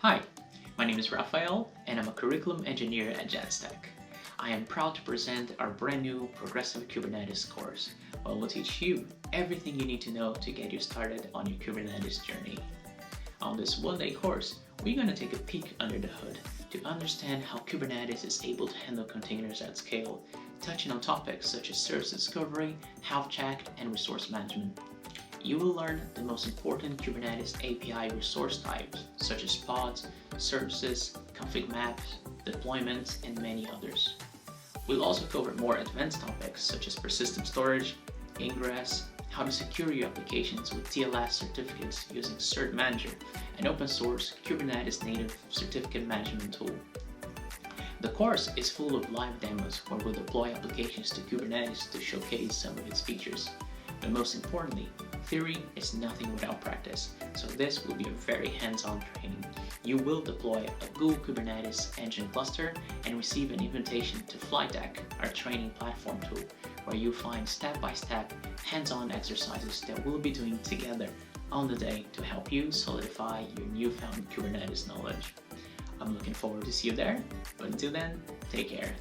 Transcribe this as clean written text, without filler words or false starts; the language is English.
Hi, my name is Rafael and I'm a curriculum engineer at Jetstack. I am proud to present our brand new Progressive Kubernetes course, where we'll teach you everything you need to know to get you started on your Kubernetes journey. On this one-day course, we're going to take a peek under the hood to understand how Kubernetes is able to handle containers at scale, touching on topics such as service discovery, health check, and resource management. You will learn the most important Kubernetes API resource types, such as pods, services, config maps, deployments, and many others. We'll also cover more advanced topics such as persistent storage, ingress, how to secure your applications with TLS certificates using Cert Manager, an open source Kubernetes native certificate management tool. The course is full of live demos where we'll deploy applications to Kubernetes to showcase some of its features. But most importantly, theory is nothing without practice, so this will be a very hands-on training. You will deploy a Google Kubernetes engine cluster and receive an invitation to Flight Deck, our training platform tool, where you'll find step-by-step hands-on exercises that we'll be doing together on the day to help you solidify your newfound Kubernetes knowledge. I'm looking forward to see you there, but until then, take care.